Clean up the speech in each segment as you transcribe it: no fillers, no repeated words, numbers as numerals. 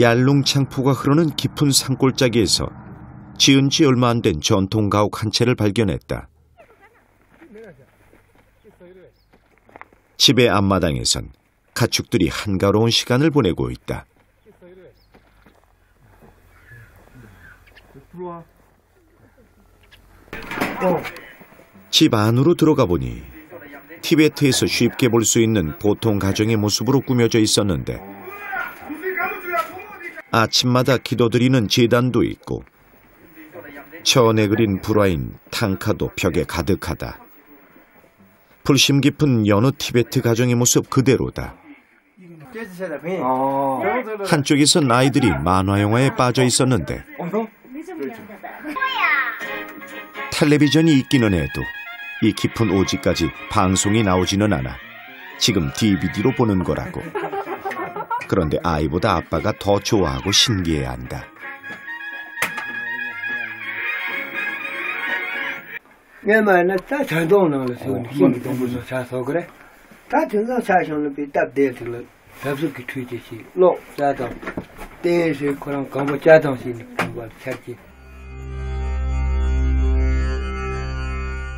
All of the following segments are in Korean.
얄룽창포가 흐르는 깊은 산골짜기에서 지은 지 얼마 안 된 전통 가옥 한 채를 발견했다. 집의 앞마당에선 가축들이 한가로운 시간을 보내고 있다. 집 안으로 들어가 보니 티베트에서 쉽게 볼 수 있는 보통 가정의 모습으로 꾸며져 있었는데 아침마다 기도드리는 제단도 있고 천에 그린 불화인 탕카도 벽에 가득하다. 불심 깊은 여느 티베트 가정의 모습 그대로다. 한쪽에선 아이들이 만화영화에 빠져 있었는데 텔레비전이 있기는 해도 이 깊은 오지까지 방송이 나오지는 않아 지금 DVD로 보는 거라고. 그런데 아이보다 아빠가 더 좋아하고 신기해한다.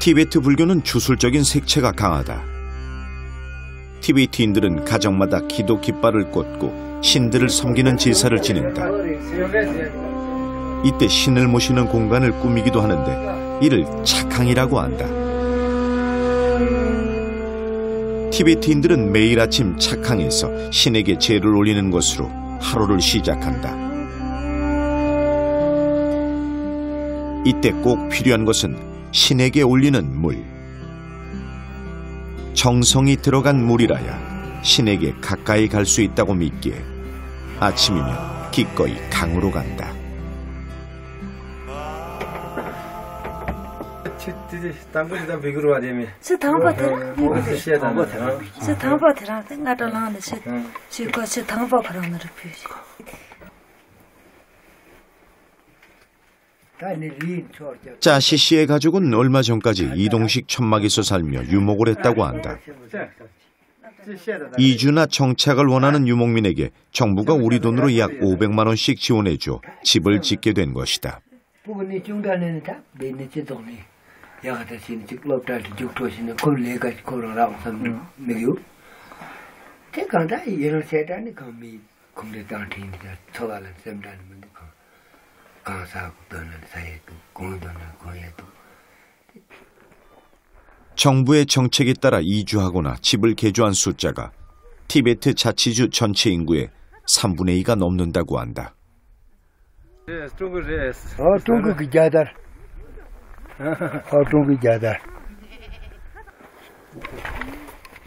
티베트 불교는 주술적인 색채가 강하다. 티베트인들은 가정마다 기도 깃발을 꽂고 신들을 섬기는 제사를 지낸다. 이때 신을 모시는 공간을 꾸미기도 하는데 이를 차캉이라고 한다. 티베트인들은 매일 아침 차캉에서 신에게 제를 올리는 것으로 하루를 시작한다. 이때 꼭 필요한 것은 신에게 올리는 물. 정성이 들어간 물이라야 신에게 가까이 갈 수 있다고 믿기에 아침이면 기꺼이 강으로 간다. 짜시 씨의 가족은 얼마 전까지 이동식 천막에서 살며 유목을 했다고 한다. 이주나 정착을 원하는 유목민에게 정부가 우리 돈으로 약 500만 원씩 지원해줘 집을 짓게 된 것이다. 정부의 정책에 따라 이주하거나 집을 개조한 숫자가 티베트 자치주 전체 인구의 3분의 2가 넘는다고 한다.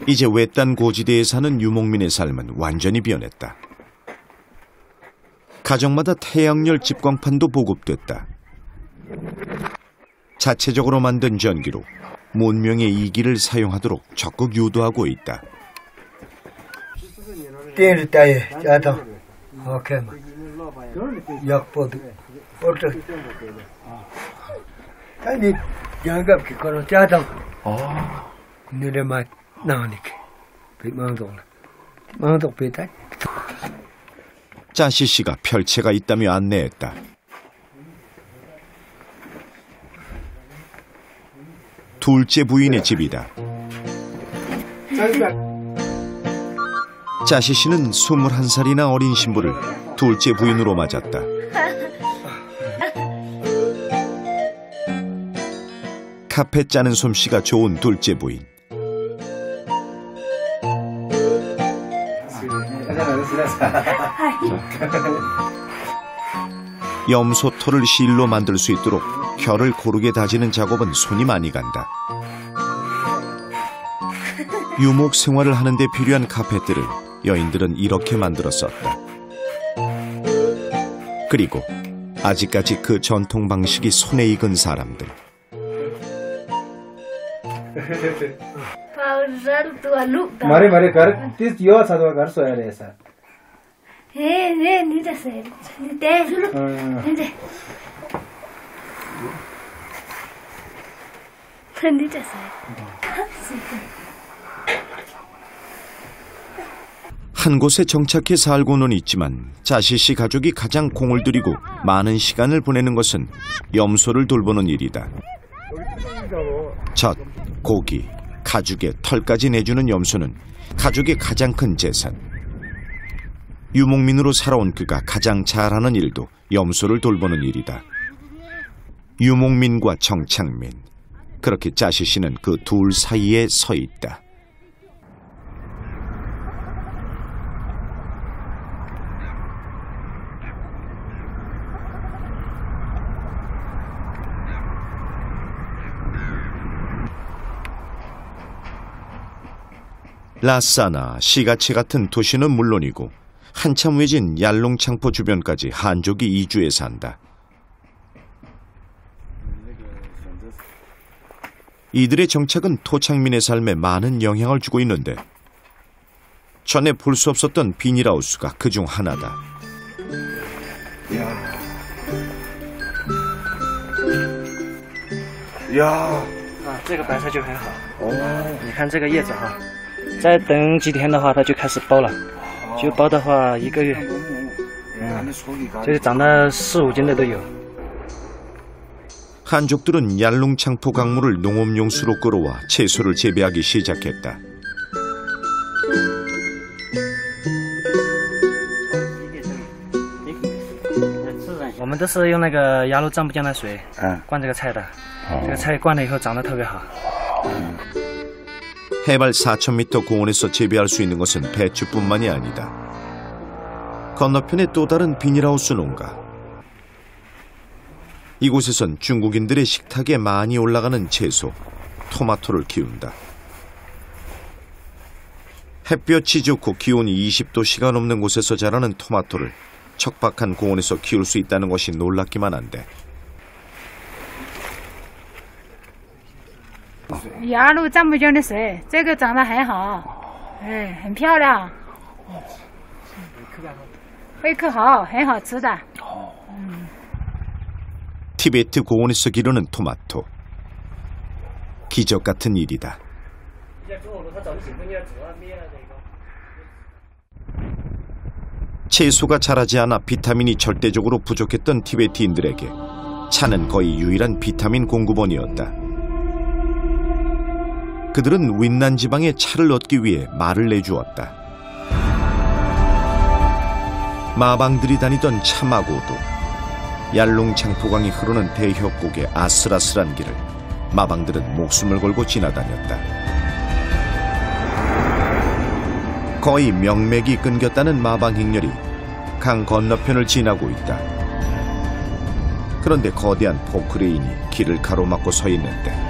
이제 외딴 고지대에 사는 유목민의 삶은 완전히 변했다. 가정마다 태양열 집광판도 보급됐다. 자체적으로 만든 전기로 문명의 이기를 사용하도록 적극 유도하고 있다. 짜시 씨가 별채가 있다며 안내했다. 둘째 부인의 집이다. 짜시 씨는 21살이나 어린 신부를 둘째 부인으로 맞았다. 카페 짜는 솜씨가 좋은 둘째 부인. 염소털을 실로 만들 수 있도록 결을 고르게 다지는 작업은 손이 많이 간다. 유목 생활을 하는 데 필요한 카펫들을 여인들은 이렇게 만들었었다. 그리고 아직까지 그 전통 방식이 손에 익은 사람들. मारे घर तीस यो साधवा घर सोया रे ऐसा हे नहीं जैसे ते नहीं जैसे 한 곳에 정착해 살고는 있지만 자시씨 가족이 가장 공을 들이고 많은 시간을 보내는 것은 염소를 돌보는 일이다. 젖, 고기, 가죽에 털까지 내주는 염소는 가족의 가장 큰 재산. 유목민으로 살아온 그가 가장 잘하는 일도 염소를 돌보는 일이다. 유목민과 정착민, 그렇게 자시씨는 그 둘 사이에 서 있다. 라싸나, 시가치 같은 도시는 물론이고 한참 외진 얄롱창포 주변까지 한족이 이주해 산다. 이들의 정착은 토착민의 삶에 많은 영향을 주고 있는데 전에 볼 수 없었던 비닐하우스가 그중 하나다. 这个白菜就很好。你看这个叶子哈，再等几天的话，它就开始包了。就包的话，1个月，就是长到4、5斤的都有。 한족들은 얄롱창포 강물을 농업용수로 끌어와 채소를 재배하기 시작했다. 我们都是用那个鸭绿樟木浆的水灌这个菜的，这个菜灌了以后长得特别好。 해발 4,000m 고원에서 재배할 수 있는 것은 배추뿐만이 아니다. 건너편에 또 다른 비닐하우스 농가. 이곳에선 중국인들의 식탁에 많이 올라가는 채소, 토마토를 키운다. 햇볕이 좋고 기온이 20도씨가 넘는 곳에서 자라는 토마토를 척박한 고원에서 키울 수 있다는 것이 놀랍기만 한데. 鸭绿樟木浆的水，这个长得很好，很漂亮，胃口好，很好吃的。 티베트 고원에서 기르는 토마토. 기적 같은 일이다. 채소가 자라지 않아 비타민이 절대적으로 부족했던 티베트인들에게 차는 거의 유일한 비타민 공급원이었다. 그들은 윈난 지방의 차를 얻기 위해 말을 내주었다. 마방들이 다니던 차마고도 얄롱창포강이 흐르는 대협곡의 아슬아슬한 길을 마방들은 목숨을 걸고 지나다녔다. 거의 명맥이 끊겼다는 마방 행렬이 강 건너편을 지나고 있다. 그런데 거대한 포크레인이 길을 가로막고 서 있는데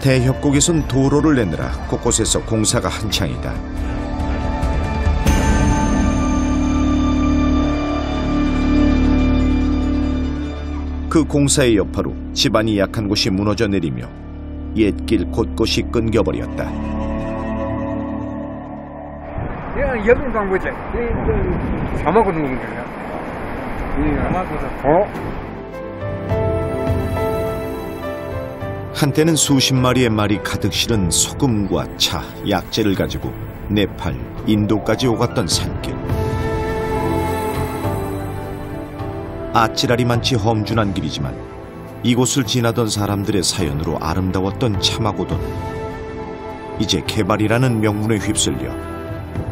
대협곡에선 도로를 내느라 곳곳에서 공사가 한창이다. 그 공사의 여파로 집안이 약한 곳이 무너져 내리며 옛길 곳곳이 끊겨버렸다. 한때는 수십 마리의 말이 가득 실은 소금과 차, 약재를 가지고 네팔, 인도까지 오갔던 산길. 아찔하리 많지 험준한 길이지만 이곳을 지나던 사람들의 사연으로 아름다웠던 차마고도는 이제 개발이라는 명분에 휩쓸려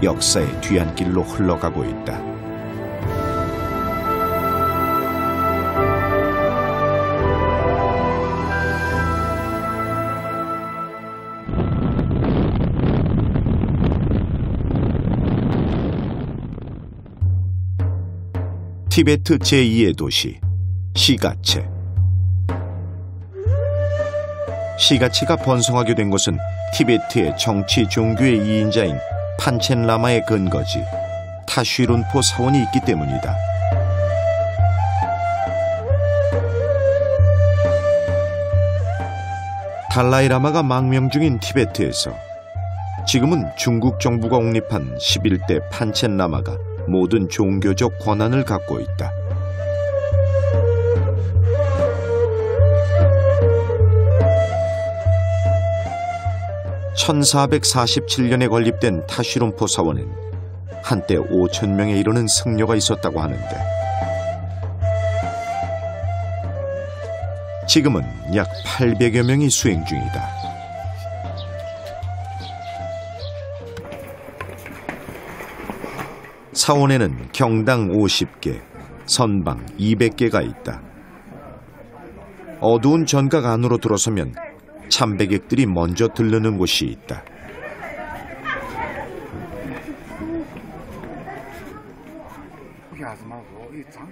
역사의 뒤안길로 흘러가고 있다. 티베트 제2의 도시 시가체. 시가체가 번성하게 된 것은 티베트의 정치 종교의 2인자인 판첸 라마의 근거지 타쉬룬포 사원이 있기 때문이다. 달라이 라마가 망명 중인 티베트에서 지금은 중국 정부가 옹립한 11대 판첸 라마가 모든 종교적 권한을 갖고 있다. 1447년에 건립된 타시론포 사원엔 한때 5,000명에 이르는 승려가 있었다고 하는데 지금은 약 800여 명이 수행 중이다. 사원에는 경당 50개, 선방 200개가 있다. 어두운 전각 안으로 들어서면 참배객들이 먼저 들르는 곳이 있다.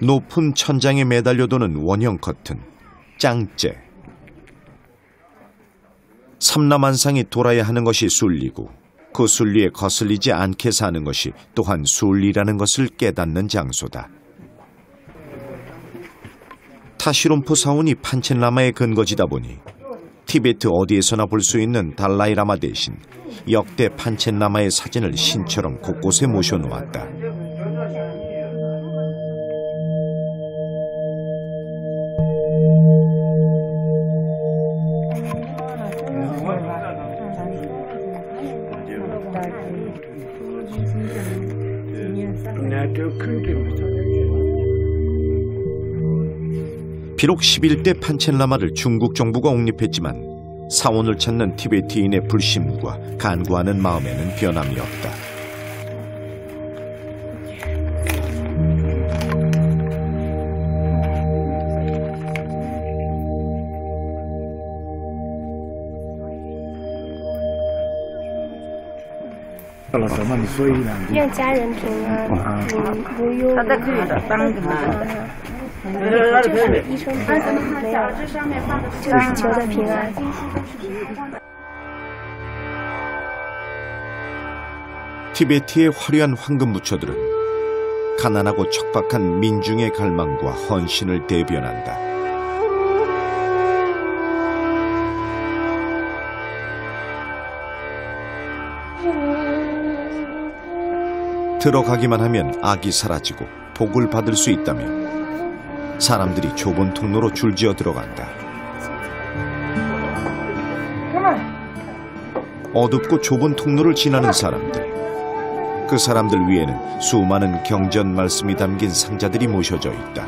높은 천장에 매달려 도는 원형 커튼, 짱째. 삼라만상이 돌아야 하는 것이 순리고 그 순리에 거슬리지 않게 사는 것이 또한 순리라는 것을 깨닫는 장소다. 타시론포 사원이 판첸라마의 근거지다 보니 티베트 어디에서나 볼 수 있는 달라이라마 대신 역대 판첸라마의 사진을 신처럼 곳곳에 모셔놓았다. 비록 11대 판첸라마를 중국 정부가 옹립했지만 사원을 찾는 티베티인의 불신과 간구하는 마음에는 변함이 없다.愿家人平安，无忧无虑。就是一生平安，没有，就是求的平安。 티베트의 화려한 황금 부처들은 가난하고 척박한 민중의 갈망과 헌신을 대변한다. 들어가기만 하면 악이 사라지고 복을 받을 수 있다며 사람들이 좁은 통로로 줄지어 들어간다. 어둡고 좁은 통로를 지나는 사람들. 그 사람들 위에는 수많은 경전 말씀이 담긴 상자들이 모셔져 있다.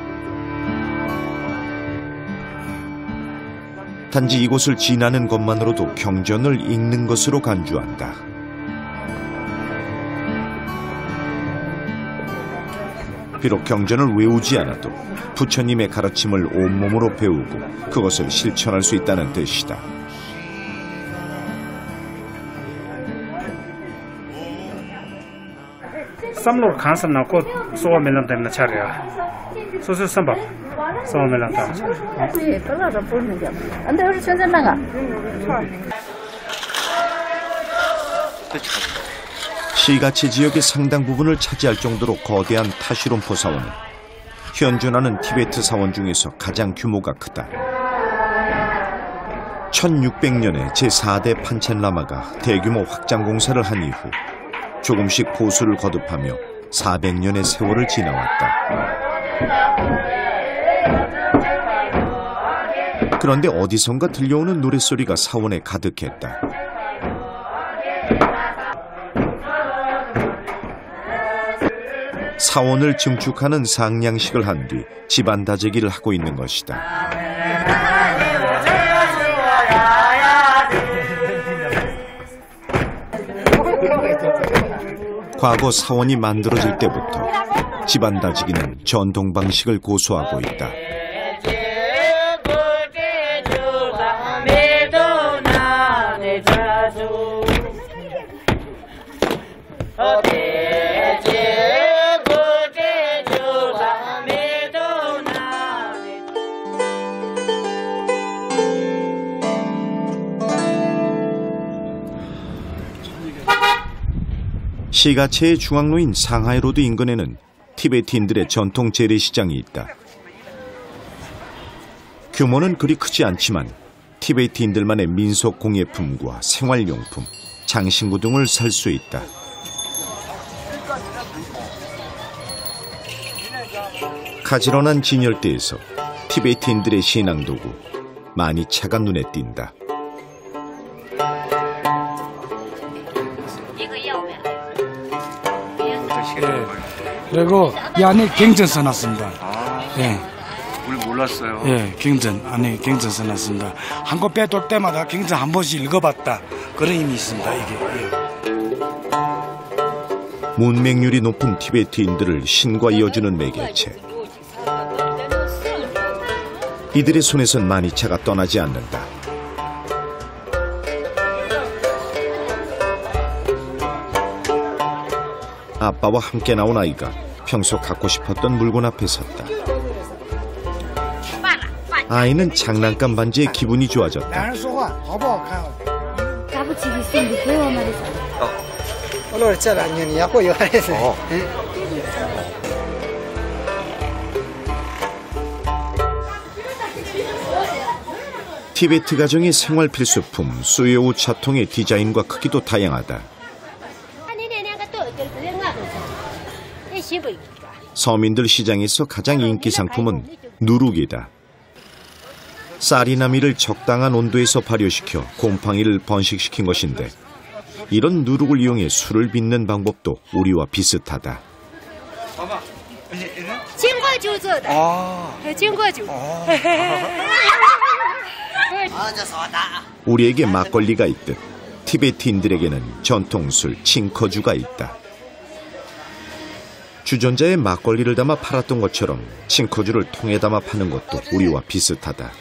단지 이곳을 지나는 것만으로도 경전을 읽는 것으로 간주한다. 비록 경전을 외우지 않아도 부처님의 가르침을 온몸으로 배우고 그것을 실천할 수 있다는 뜻이다. 삼로 간섭나 곧 소원멜랑 때문에 차려야 소수 선박 소원멜랑 때문에 네, 별로도 보는 게 안돼 우리 천천나가 시가치 지역의 상당 부분을 차지할 정도로 거대한 타시론포 사원은 현존하는 티베트 사원 중에서 가장 규모가 크다. 1600년에 제4대 판첸라마가 대규모 확장 공사를 한 이후 조금씩 보수를 거듭하며 400년의 세월을 지나왔다. 그런데 어디선가 들려오는 노랫소리가 사원에 가득했다. 사원을 증축하는 상냥식을 한 뒤 집안 다지기를 하고 있는 것이다. 과거 사원이 만들어질 때부터 집안 다지기는 전통 방식을 고수하고 있다. 시가체의 중앙로인 상하이로드 인근에는 티베트인들의 전통 재래시장이 있다. 규모는 그리 크지 않지만 티베트인들만의 민속 공예품과 생활용품, 장신구 등을 살 수 있다. 가지런한 진열대에서 티베트인들의 신앙도구, 많이 차가 눈에 띈다. 예. 그리고 이 안에 경전 써놨습니다. 예. 우리 몰랐어요. 예, 경전 안에 경전 써놨습니다. 한 곳 빼돌 때마다 경전 한 번씩 읽어봤다. 그런 의미 있습니다. 이게. 예. 문맹률이 높은 티베트인들을 신과 이어주는 매개체. 이들의 손에선 마니차가 떠나지 않는다. 아빠와 함께 나온 아이가 평소 갖고 싶었던 물건 앞에 섰다. 아이는 장난감 반지에 기분이 좋아졌다. 티베트 가정의 생활 필수품 수요우 차통의 디자인과 크기도 다양하다. 서민들 시장에서 가장 인기 상품은 누룩이다. 쌀이나 밀을 적당한 온도에서 발효시켜 곰팡이를 번식시킨 것인데 이런 누룩을 이용해 술을 빚는 방법도 우리와 비슷하다. 우리에게 막걸리가 있듯 티베트인들에게는 전통술 칭커주가 있다. 주전자에 막걸리를 담아 팔았던 것처럼 칭커주를 통에 담아 파는 것도 우리와 비슷하다.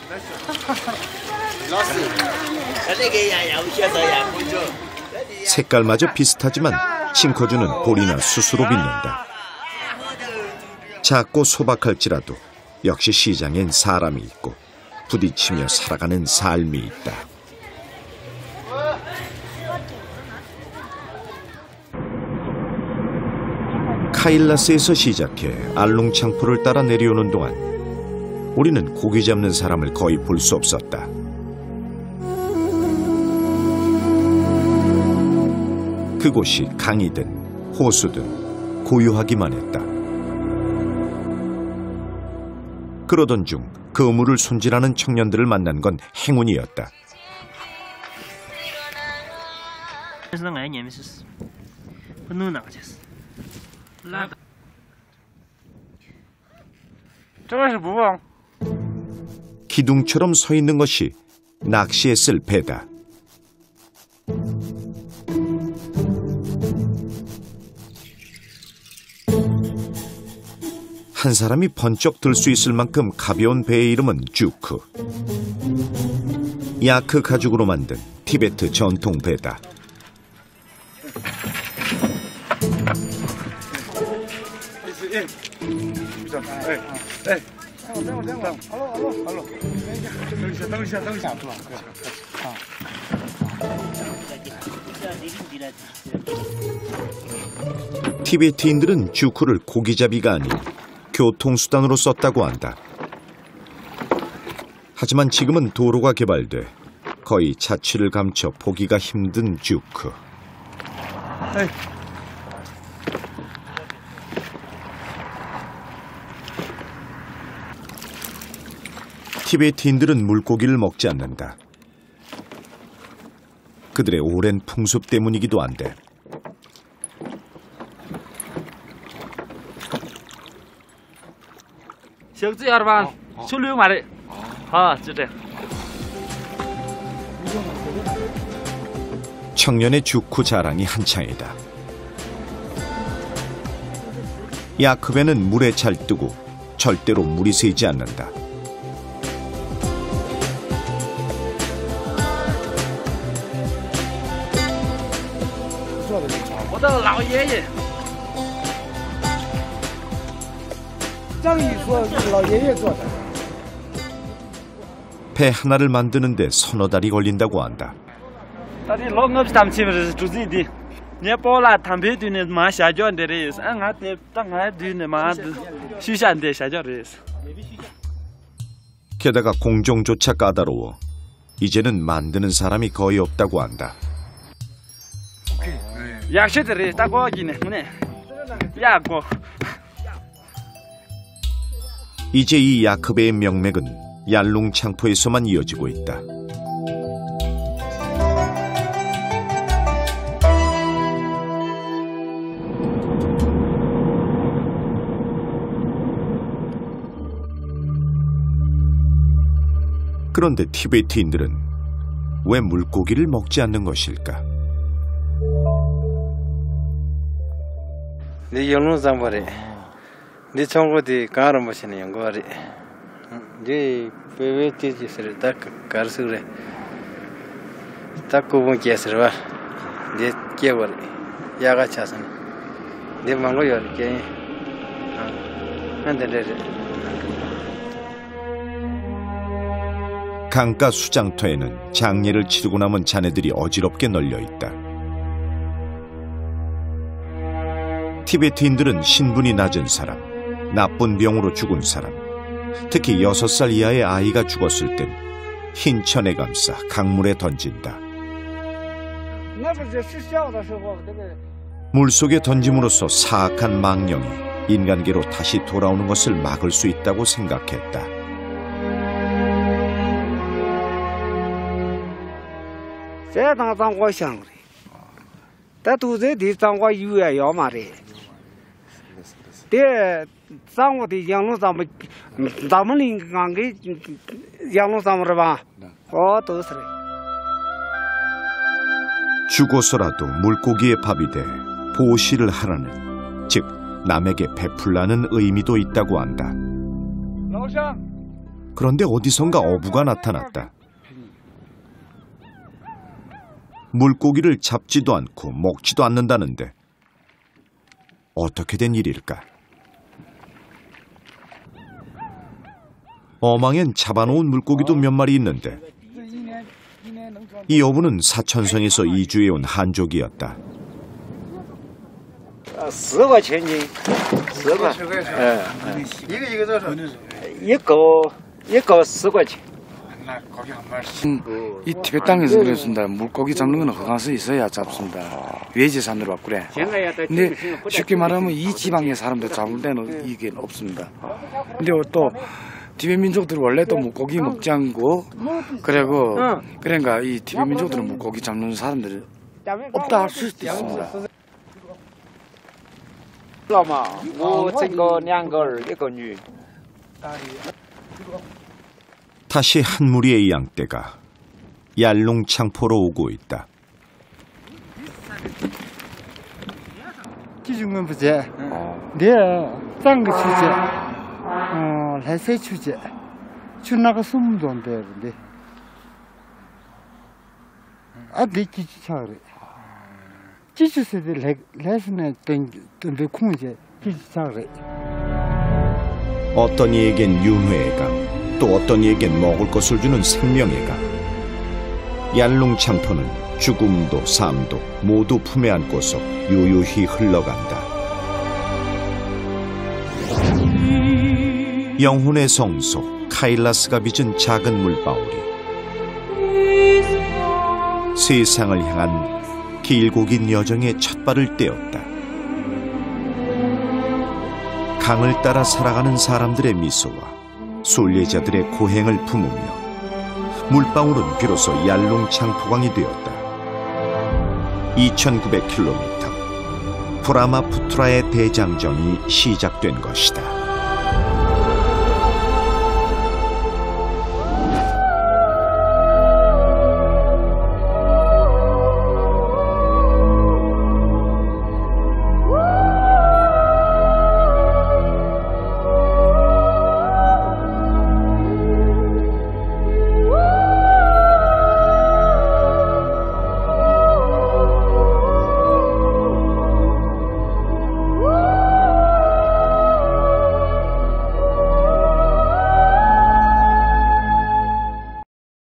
색깔마저 비슷하지만 칭커주는 볼이나 숯으로 빚는다. 작고 소박할지라도 역시 시장엔 사람이 있고 부딪히며 살아가는 삶이 있다. 카일라스에서 시작해 알룽창포를 따라 내려오는 동안 우리는 고기 잡는 사람을 거의 볼 수 없었다. 그곳이 강이든 호수든 고요하기만 했다. 그러던 중 그물을 손질하는 청년들을 만난 건 행운이었다. 기둥처럼 서 있는 것이 낚시에 쓸 배다. 한 사람이 번쩍 들 수 있을 만큼 가벼운 배의 이름은 주크. 야크 가죽으로 만든 티베트 전통 배다. 티베트인들은 주크를 고기잡이가 아닌 교통수단으로 썼다고 한다. 하지만 지금은 도로가 개발돼 거의 자취를 감춰 보기가 힘든 주크. 티베트인들은 물고기를 먹지 않는다. 그들의 오랜 풍습 때문이기도 한데. 청년의 주크 자랑이 한창이다. 야크베는 물에 잘 뜨고 절대로 물이 새지 않는다. 배 하나를 만드는데 서너 달이 걸린다고 한다. 게다가 공정조차 까다로워 이제는 만드는 사람이 거의 없다고 한다. 이제 이 야크베의 명맥은 얄룽창포에서만 이어지고 있다. 그런데 티베트인들은 왜 물고기를 먹지 않는 것일까? 네 연루장벌에 네 정거디 가름 마시는 연구하리 네 베베티지스를 딱 가르스래 딱 구분 계스를 네 깨버리 야가 차선 네 망고 열게 안들레 강가 수장터에는 장례를 치르고 남은 잔해들이 어지럽게 널려 있다. 티베트인들은 신분이 낮은 사람, 나쁜 병으로 죽은 사람, 특히 6살 이하의 아이가 죽었을 땐 흰 천에 감싸 강물에 던진다. 물속에 던짐으로써 사악한 망령이 인간계로 다시 돌아오는 것을 막을 수 있다고 생각했다. 죽어서라도 물고기의 밥이 돼 보시를 하라는, 즉 남에게 베풀라는 의미도 있다고 한다. 그런데 어디선가 어부가 나타났다. 물고기를 잡지도 않고 먹지도 않는다는데 어떻게 된 일일까? 어망엔 잡아놓은 물고기도 몇 마리 있는데 이 어부는 사천성에서 이주해온 한족이었다. 10거 천斤 10거. 이거多少? 이거 10거 천. 이 티베트 땅에서 그랬습니다. 물고기 잡는 건 허가서 있어야 잡습니다. 외지산으로 바꾸래. 근데 쉽게 말하면 이 지방의 사람들 잡을 때는 이게 없습니다. 근데 또 티베트 민족들 원래 또 물고기 먹지 않고 그리고 그러니까 이 티베트 민족들은 물고기 잡는 사람들이 없다 할 수도 있습니다. 다시 한 무리의 양떼가 얄룽창포로 오고 있다. 기준은 부재. 네, 짱그 주제. 해세 주제. 준나가 소문도 안 되는데. 아, 내 기지차래. 기지세들 레슨에 땡 콩이제 기지차래. 어떤 이에겐 윤회의 강, 또 어떤 이에겐 먹을 것을 주는 생명의 강. 얄룽창포는 죽음도 삶도 모두 품에 안고서 유유히 흘러간다. 영혼의 성소 카일라스가 빚은 작은 물방울이 세상을 향한 길고 긴 여정의 첫발을 떼었다. 강을 따라 살아가는 사람들의 미소와 순례자들의 고행을 품으며 물방울은 비로소 얄룽창포강이 되었다. 2900km 브라마푸트라의 대장정이 시작된 것이다.